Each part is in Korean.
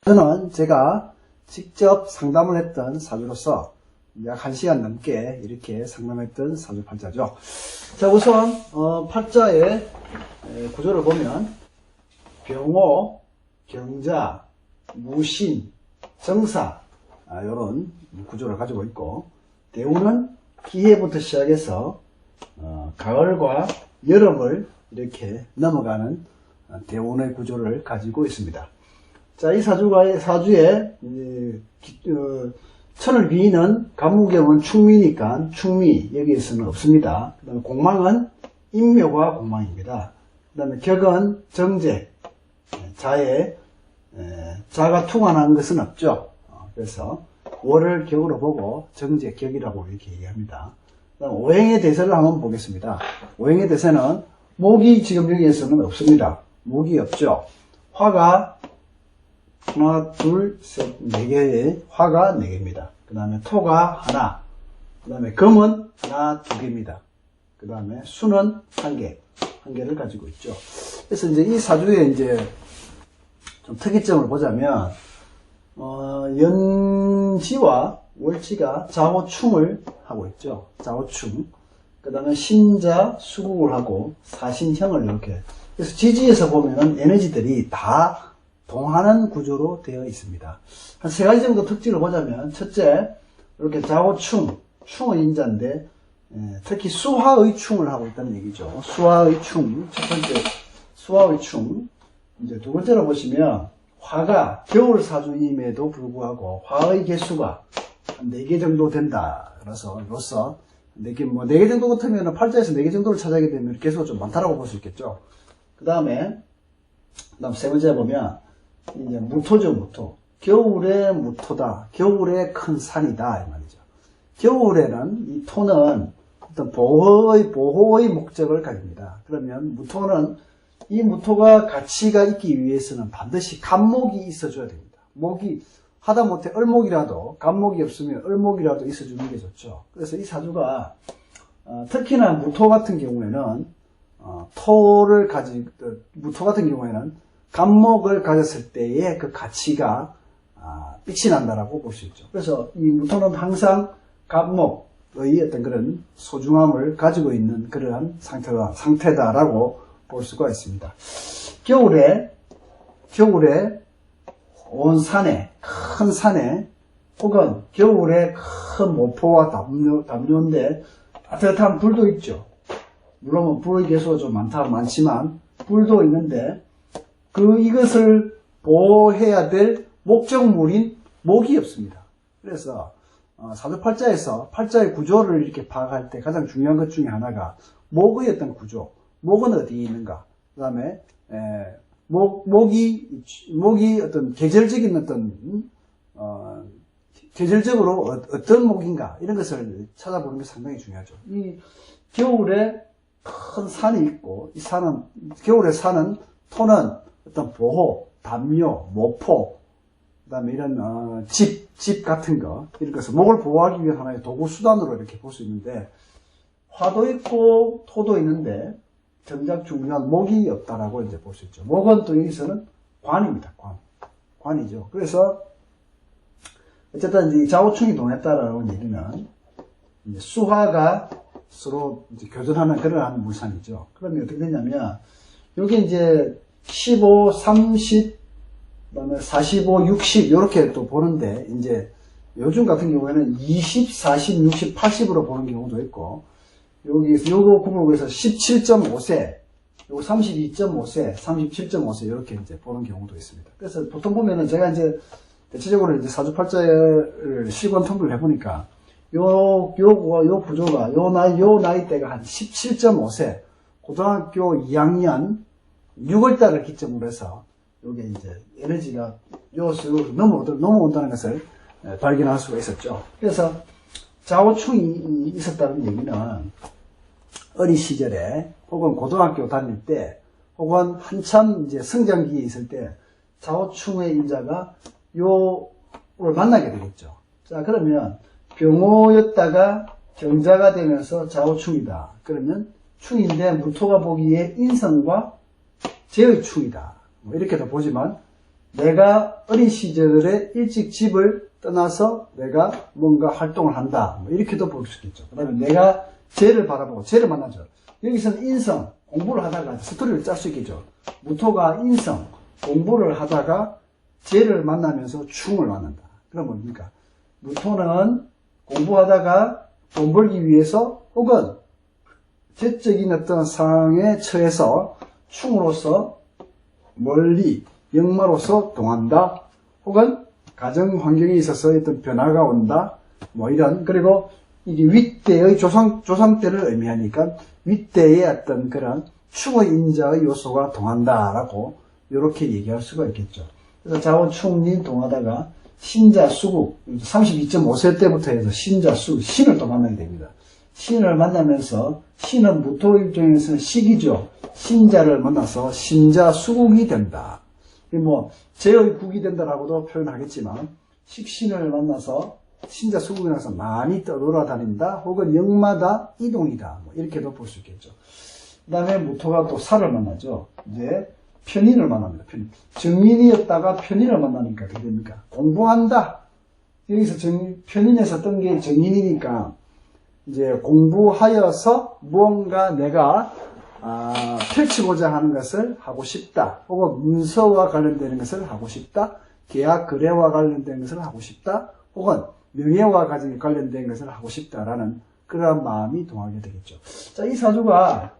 저는 제가 직접 상담을 했던 사주로서 약 1시간 넘게 이렇게 상담했던 사주 팔자죠. 자, 우선 팔자의 구조를 보면 병호, 경자, 무신, 정사 이런 구조를 가지고 있고, 대우는 기해부터 시작해서 가을과 여름을 이렇게 넘어가는 대운의 구조를 가지고 있습니다. 자, 이 사주에 천을 비는 간무경은 충미니까 충미 여기에서는 없습니다. 그 다음에 공망은 인묘가 공망입니다. 그 다음에 격은 정제, 자가 투관하는 것은 없죠. 그래서 월을 격으로 보고 정제, 격이라고 이렇게 얘기합니다. 그 다음에 오행의 대세를 한번 보겠습니다. 오행의 대세는 목이 지금 여기에서는 없습니다. 목이 없죠. 화가 하나, 둘, 셋, 네 개의 화가 4개입니다. 그 다음에 토가 하나, 그 다음에 금은 하나, 2개입니다. 그 다음에 수는 1개를 가지고 있죠. 그래서 이제 이 사주의 이제 좀 특이점을 보자면, 연지와 월지가 좌우충을 하고 있죠. 좌우충. 그 다음에 신자, 수국을 하고 사신형을 이렇게. 그래서 지지에서 보면은 에너지들이 다 동하는 구조로 되어 있습니다. 한 3가지 정도 특징을 보자면, 첫째, 이렇게 좌우충, 충의 인자인데, 특히 수화의 충을 하고 있다는 얘기죠. 수화의 충, 첫 번째, 수화의 충. 이제 두 번째로 보시면, 화가 겨울 사주임에도 불구하고, 화의 개수가 한 4개 정도 된다. 그래서, 4개 정도 같으면 팔자에서 4개 정도를 차지하게 되면 개수가 좀 많다라고 볼 수 있겠죠. 그 다음에 세 번째 보면, 이제 무토죠, 무토. 겨울에 무토다. 겨울에 큰 산이다. 이 말이죠. 겨울에는 이 토는 어떤 보호의 목적을 가집니다. 그러면 무토는 이 무토가 가치가 있기 위해서는 반드시 간목이 있어줘야 됩니다. 목이 하다못해 을목이라도, 간목이 없으면 을목이라도 있어주는 게 좋죠. 그래서 이 사주가 특히나 무토 같은 경우에는 무토 같은 경우에는 간목을 가졌을 때의 그 가치가 빛이 난다라고 볼 수 있죠. 그래서 이 무토는 항상 간목의 어떤 그런 소중함을 가지고 있는 그러한 상태다라고 볼 수가 있습니다. 겨울에 온 산에, 큰 산에, 혹은 겨울에 큰 모포와 담요인데 따뜻한 불도 있죠. 물론 불의 개수가 좀 많지만 불도 있는데 이것을 보호해야 될 목적물인 목이 없습니다. 그래서 사주팔자에서 팔자의 구조를 이렇게 파악할 때 가장 중요한 것 중에 하나가 목의 어떤 구조, 목은 어디에 있는가, 그 다음에 목이 어떤 계절적으로 어떤 목인가, 이런 것을 찾아보는 게 상당히 중요하죠. 이 겨울에 큰 산이 있고, 겨울에 사는 토는 어떤 보호, 담요, 모포, 그 다음에 이런 집 같은 거, 이런 것을 목을 보호하기 위한 하나의 도구 수단으로 이렇게 볼 수 있는데, 화도 있고 토도 있는데 정작 중요한 목이 없다라고 이제 볼 수 있죠. 목은 또 여기서는 관입니다. 관이죠. 그래서 어쨌든 이 좌우충이 동했다라는 얘기는 이제 수화가 서로 이제 교전하는 그러한 물상이죠. 그러면 어떻게 되냐면, 여기 이제 15, 30, 그다음에 45, 60 이렇게 또 보는데, 이제 요즘 같은 경우에는 20, 40, 60, 80으로 보는 경우도 있고, 요거 구분에서 17.5세, 요거 32.5세, 37.5세 이렇게 이제 보는 경우도 있습니다. 그래서 보통 보면은 제가 이제 대체적으로 이제 사주팔자를 실권 통계를 해보니까 요 구조가 요 나이대가 한 17.5세, 고등학교 2학년 6월달을 기점으로 해서 요게 이제 에너지가 요수로 넘어온다는 것을 발견할 수가 있었죠. 그래서 좌우충이 있었다는 얘기는 어린 시절에 혹은 고등학교 다닐 때 혹은 한참 이제 성장기에 있을 때 좌우충의 인자가 요를 만나게 되겠죠. 자, 그러면 병호였다가 경자가 되면서 좌우충이다. 그러면 충인데 무토가 보기에 인성과 제의 충이다. 뭐 이렇게도 보지만 내가 어린 시절에 일찍 집을 떠나서 내가 뭔가 활동을 한다. 뭐 이렇게도 볼 수 있겠죠. 그 다음에 내가 쟤를 바라보고 쟤를 만나죠. 여기서는 인성, 공부를 하다가 스토리를 짤 수 있겠죠. 무토가 인성, 공부를 하다가 쟤를 만나면서 충을 만난다. 그럼 뭡니까? 무토는 공부하다가 돈 벌기 위해서 혹은 재적인 어떤 상황에 처해서 충으로서 멀리 역마로서 동한다. 혹은 가정 환경에 있어서 어떤 변화가 온다. 뭐 이런. 그리고 이게 윗대의 조상 때를 의미하니까 윗대의 어떤 그런 충의 인자의 요소가 동한다라고 이렇게 얘기할 수가 있겠죠. 그래서 자오충린 동하다가 신자 수국 32.5세 때부터 해서 신자 수국 신을 또 만나게 됩니다. 신을 만나면서 신은 무토 입장에서는 식이죠. 신자를 만나서 신자 수국이 된다. 뭐 제의 국이 된다라고도 표현하겠지만 식신을 만나서 신자 수국이 나서 많이 떠돌아다닌다. 혹은 역마다 이동이다. 뭐 이렇게도 볼 수 있겠죠. 그 다음에 무토가 또 살을 만나죠. 이제 편인을 만납니다. 정인이었다가 편인을 만나니까 어떻게 됩니까? 공부한다. 여기서 편인에서 뜬 게 정인이니까 이제 공부하여서 무언가 내가 펼치고자 하는 것을 하고 싶다. 혹은 문서와 관련되는 것을 하고 싶다. 계약 거래와 관련된 것을 하고 싶다. 혹은 명예와 관련된 것을 하고 싶다라는 그러한 마음이 동하게 되겠죠. 자, 이 사주가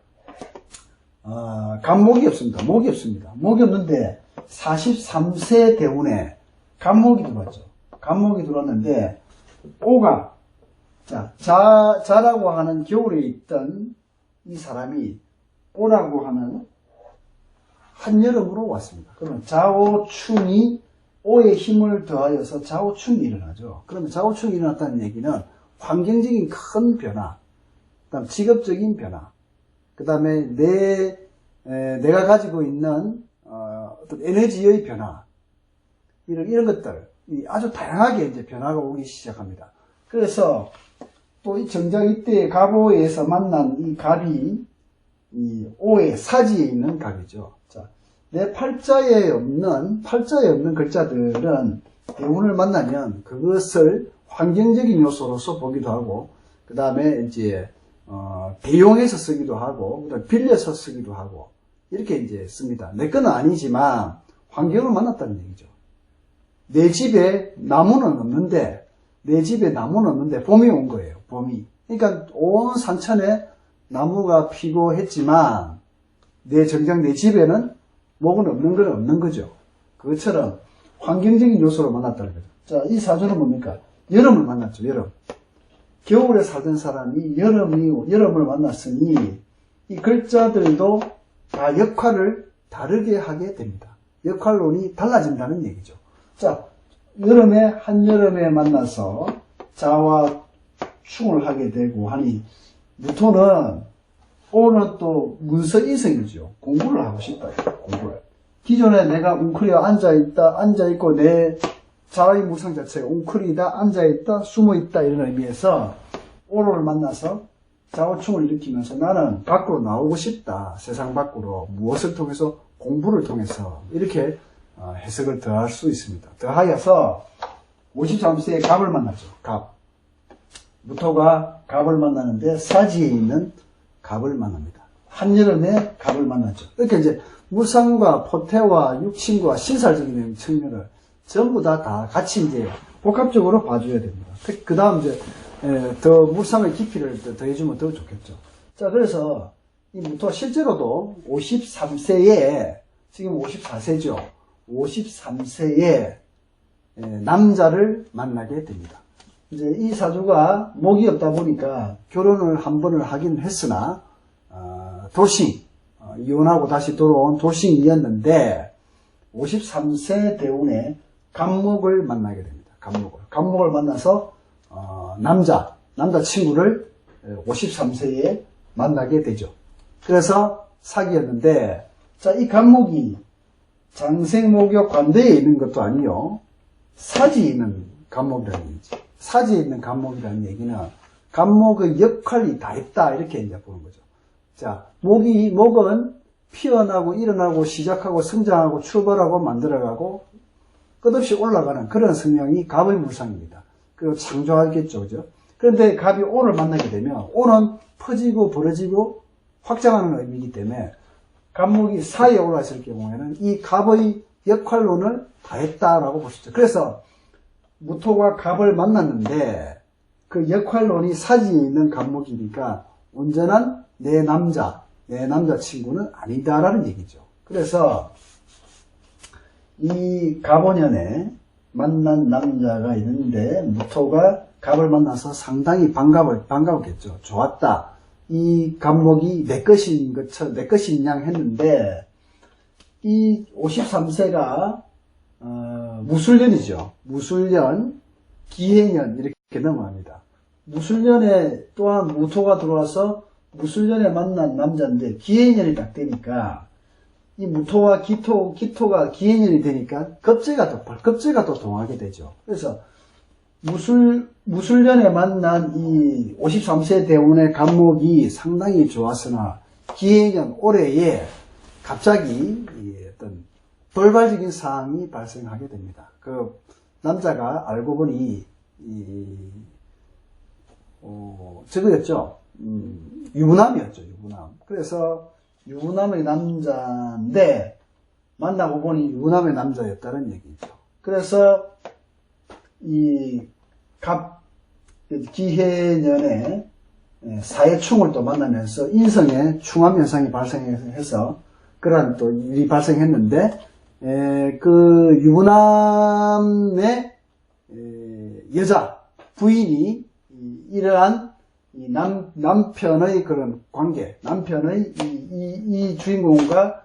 간목이 없습니다. 목이 없습니다. 목이 없는데 43세 대운에 간목이 들어왔죠. 간목이 들어왔는데 오가 자라고 하는 겨울에 있던 이 사람이 오라고 하는 한여름으로 왔습니다. 그러면 자오충이 오의 힘을 더하여서 자오충이 일어나죠. 그러면 자오충이 일어났다는 얘기는 환경적인 큰 변화, 그다음 직업적인 변화, 그 다음에 내가 가지고 있는 어떤 에너지의 변화, 이런 것들 아주 다양하게 이제 변화가 오기 시작합니다. 그래서 또 이 정작 이때 갑오에서 만난 이 갑이 이 오의 사지에 있는 갑이죠. 자, 내 팔자에 없는 글자들은 대운을 만나면 그것을 환경적인 요소로서 보기도 하고, 그 다음에 이제 대용해서 쓰기도 하고, 그다음에 빌려서 쓰기도 하고, 이렇게 이제 씁니다. 내 거는 아니지만 환경을 만났다는 얘기죠. 내 집에 나무는 없는데 봄이 온 거예요. 봄이. 그러니까 온 산천에 나무가 피고 했지만 정작 내 집에는 목은 없는 건 없는 거죠. 그것처럼 환경적인 요소를 만났다는 거죠. 자, 이 사주는 뭡니까? 여름을 만났죠. 여름. 겨울에 살던 사람이 여름을 만났으니 이 글자들도 다 역할을 다르게 하게 됩니다. 역할론이 달라진다는 얘기죠. 자, 한여름에 만나서 자와 충을 하게 되고 하니 무토는 오는 또 문서이성이죠. 공부를 하고 싶다. 공부를. 기존에 내가 웅크려 앉아있고 내 자의 무상 자체가 웅크리다, 앉아있다, 숨어있다 이런 의미에서 오로를 만나서 자오충을 일으키면서 나는 밖으로 나오고 싶다. 세상 밖으로. 무엇을 통해서? 공부를 통해서. 이렇게 해석을 더할 수 있습니다. 더하여서 53세에 갑을 만났죠. 갑. 무토가 갑을 만나는데 사지에 있는 갑을 만납니다. 한여름에 갑을 만났죠. 이렇게 이제 무상과 포태와 육신과 신살적인 측면을 전부 다 같이 이제 복합적으로 봐줘야 됩니다. 그 다음 이제 더 무상의 깊이를 더해주면 더 좋겠죠. 자, 그래서 이 무토 실제로도 53세에 지금 54세죠. 53세에 남자를 만나게 됩니다. 이제 이 사주가 목이 없다 보니까 결혼을 한 번을 하긴 했으나 도싱, 이혼하고 다시 돌아온 도싱이었는데 53세 대운에 간목을 만나게 됩니다. 간목을 만나서 남자 친구를 53세에 만나게 되죠. 그래서 사귀었는데, 자, 이 간목이 장생목욕 관대에 있는 것도 아니요, 사지에 있는 간목이라는 얘기지. 사지에 있는 간목이라는 얘기는 간목의 역할이 다 있다, 이렇게 이제 보는 거죠. 자, 목은 피어나고 일어나고 시작하고 성장하고 출발하고 만들어가고 끝없이 올라가는 그런 성향이 갑의 물상입니다. 그리고 창조하겠죠, 그죠? 그런데 갑이 오를 만나게 되면 오는 퍼지고 벌어지고 확장하는 의미이기 때문에 갑목이 사이에 올라있을 경우에는 이 갑의 역할론을 다했다라고 볼 수 있죠. 그래서 무토가 갑을 만났는데 그 역할론이 사지에 있는 갑목이니까 온전한 내 남자친구는 아니다라는 얘기죠. 그래서 이 갑오년에 만난 남자가 있는데 무토가 갑을 만나서 상당히 반가웠겠죠. 좋았다. 이 갑목이 내 것인 것처럼 내 것인 양 했는데 이 53세가 무술년이죠. 무술년, 기해년 이렇게 넘어갑니다. 무술년에 또한 무토가 들어와서 무술년에 만난 남자인데 기해년이 딱 되니까 이 무토와 기토가 기해년이 되니까 겁재가 또 동하게 되죠. 그래서 무술년에 만난 이 53세 대운의 갑목이 상당히 좋았으나 기해년 올해에 갑자기 어떤 돌발적인 사항이 발생하게 됩니다. 그 남자가 알고 보니 저거였죠. 유부남이었죠. 유부남. 그래서 유부남의 남자인데 만나고 보니 유부남의 남자였다는 얘기죠. 그래서 이 기해년에 사해충을 또 만나면서 인성에 충암 현상이 발생해서 그러한 또 일이 발생했는데 그 유부남의 여자 부인이 이러한 남편의 그런 관계, 남편의 이 주인공과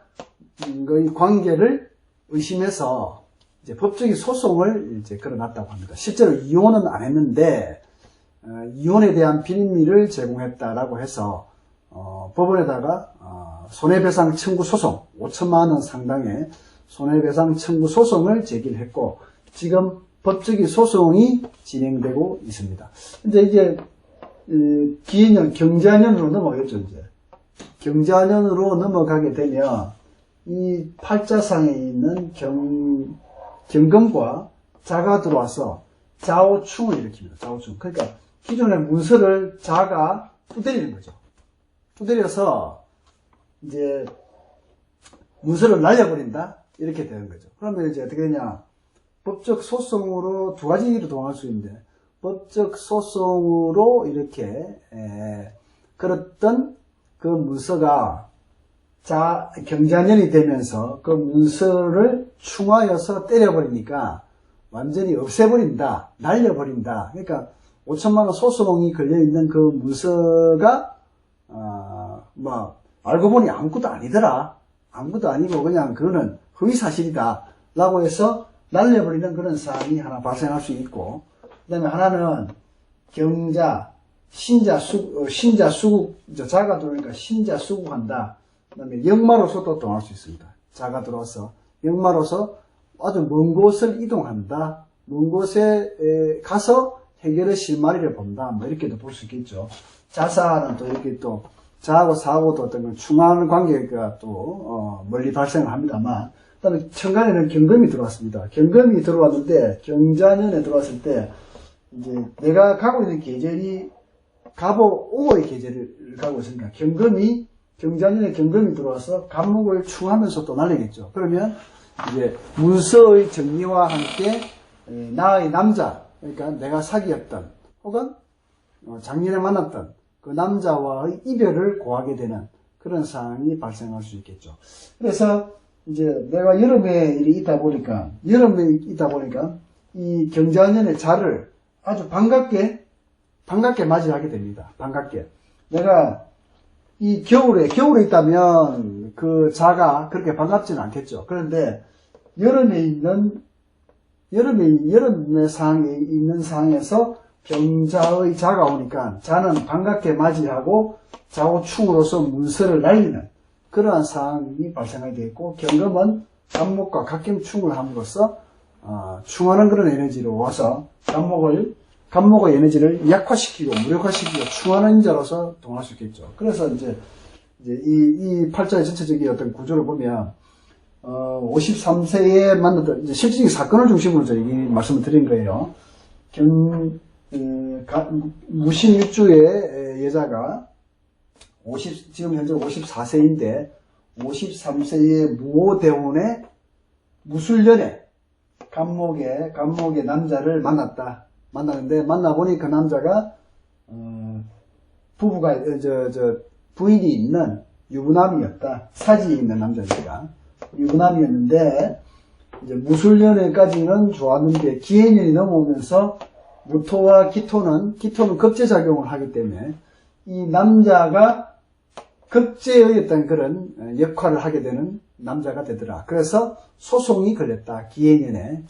이 관계를 의심해서 이제 법적인 소송을 이제 걸어놨다고 합니다. 실제로 이혼은 안 했는데 이혼에 대한 빌미를 제공했다라고 해서 법원에다가 손해배상 청구 소송 5천만 원 상당의 손해배상 청구 소송을 제기를 했고 지금 법적인 소송이 진행되고 있습니다. 근데 이제 기해년 경자년으로 넘어가겠죠. 이제 경자년으로 넘어가게 되면 이 팔자상에 있는 경금과 자가 들어와서 좌우충을 일으킵니다. 좌우충. 그러니까 기존의 문서를 자가 두드리는 거죠. 두드려서 이제 문서를 날려버린다 이렇게 되는 거죠. 그러면 이제 어떻게 되냐? 법적 소송으로 두 가지로 동할 수 있는데 법적 소송으로 이렇게 걸었던 그 문서가 경자년이 되면서 그 문서를 충하여서 때려버리니까 완전히 없애버린다, 날려버린다. 그러니까 5천만 원 소송이 걸려있는 그 문서가 알고 보니 아무것도 아니더라. 아무것도 아니고 그냥 그거는 허위사실이다 라고 해서 날려버리는 그런 사안이 하나 발생할 수 있고, 그 다음에 하나는 경자, 신자 수국, 자가 들어오니까 신자 수국한다. 그 다음에 역마로서도 동할 수 있습니다. 자가 들어와서 역마로서 아주 먼 곳을 이동한다. 먼 곳에 가서 해결의 실마리를 본다. 뭐 이렇게도 볼 수 있겠죠. 자사는 또 이렇게 또 자하고 사하고도 어떤 걸 충하는 관계가 또 멀리 발생을 합니다만, 그 다음에 천간에는 경금이 들어왔습니다. 경금이 들어왔는데 경자년에 들어왔을 때 이제 내가 가고 있는 계절이 갑오 오의 계절을 가고 있으니까 경자년에 경금이 들어와서 갑목을 충하면서 또 날리겠죠. 그러면 이제 문서의 정리와 함께 나의 남자, 그러니까 내가 사귀었던 혹은 작년에 만났던 그 남자와의 이별을 고하게 되는 그런 상황이 발생할 수 있겠죠. 그래서 이제 내가 여름에 있다 보니까 이 경자년의 자를 아주 반갑게 맞이하게 됩니다. 반갑게. 내가 이 겨울에 있다면 그 자가 그렇게 반갑지는 않겠죠. 그런데 여름의 상황에 있는 상황에서 경자의 자가 오니까 자는 반갑게 맞이하고 좌우충으로서 문서를 날리는 그러한 상황이 발생하게 되겠고, 경금은 갑목과 갑경충을 함으로써 충하는 그런 에너지로 와서 갑목의 에너지를 약화시키고 무력화시키고 충하는 자로서 동할 수 있겠죠. 그래서 이제 이 팔자의 전체적인 어떤 구조를 보면 53세에 만났던, 이제 실질적인 사건을 중심으로 저희 말씀을 드린 거예요. 무신육주의 여자가 지금 현재 54세인데, 53세의 무오대원의 무술년에 감목의 남자를 만났는데, 만나보니 그 남자가, 부부가, 부인이 있는 유부남이었다. 사지에 있는 남자니까. 유부남이었는데, 이제 무술년에까지는 좋았는데, 기해년이 넘어오면서, 무토와 기토는 급제작용을 하기 때문에, 이 남자가 급제의 그런 역할을 하게 되는 남자가 되더라. 그래서 소송이 걸렸다. 기해년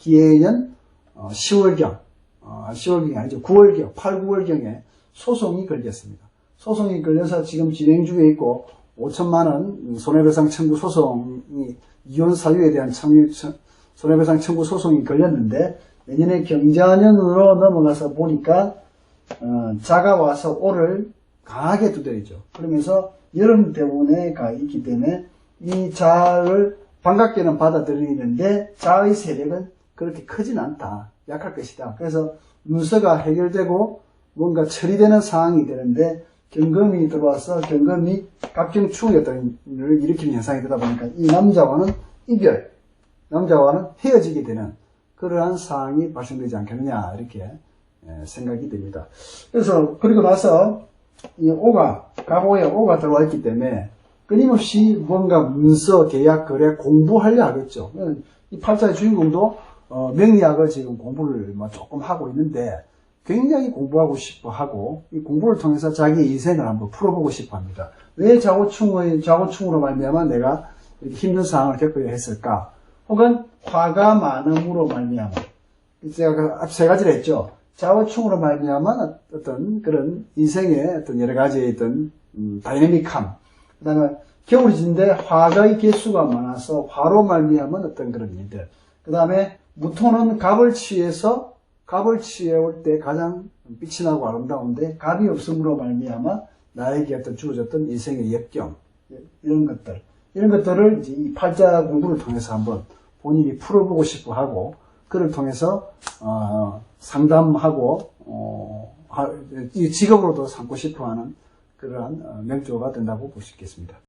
10월경, 10월경이 아니죠. 9월경, 8, 9월경에 소송이 걸렸습니다. 소송이 걸려서 지금 진행 중에 있고 5천만 원 손해배상 청구 소송이 이혼 사유에 대한 손해배상 청구 소송이 걸렸는데 내년에 경자년으로 넘어가서 보니까 자가 와서 오를 강하게 두드리죠. 그러면서 여름 대운에 가 있기 때문에 이 자를 반갑게는 받아들이는데 자의 세력은 그렇게 크진 않다. 약할 것이다. 그래서 문서가 해결되고 뭔가 처리되는 상황이 되는데 경금이 들어와서 경금이 갑경충의 어떤 일을 일으키는 현상이 되다 보니까 이 남자와는 남자와는 헤어지게 되는 그러한 상황이 발생되지 않겠느냐 이렇게 생각이 됩니다. 그래서 그리고 나서 이 갑오에 오가 들어와 있기 때문에 끊임없이 뭔가 문서, 계약, 거래 공부하려 하겠죠. 이 팔자의 주인공도 명리학을 지금 공부를 조금 하고 있는데 굉장히 공부하고 싶어 하고 이 공부를 통해서 자기의 인생을 한번 풀어보고 싶어 합니다. 왜 자고충으로 말미암아 내가 이렇게 힘든 상황을 겪어야 했을까? 혹은 화가 많음으로 말미암아 제가 앞 세 가지를 했죠. 자고충으로 말미암아 어떤 그런 인생의 어떤 여러 가지의 어떤 다이내믹함, 그 다음에 겨울이 진데 화가의 개수가 많아서 화로 말미암은 어떤 그런 일들, 그 다음에 무토는 갑을 취해올 때 가장 빛이 나고 아름다운데 갑이 없음으로 말미암아 나에게 어떤 주어졌던 인생의 역경, 이런 것들을 이제 이 팔자 공부를 통해서 한번 본인이 풀어보고 싶어 하고 그를 통해서 상담하고 이 직업으로도 삼고 싶어 하는 그러한 명조가 된다고 볼 수 있겠습니다.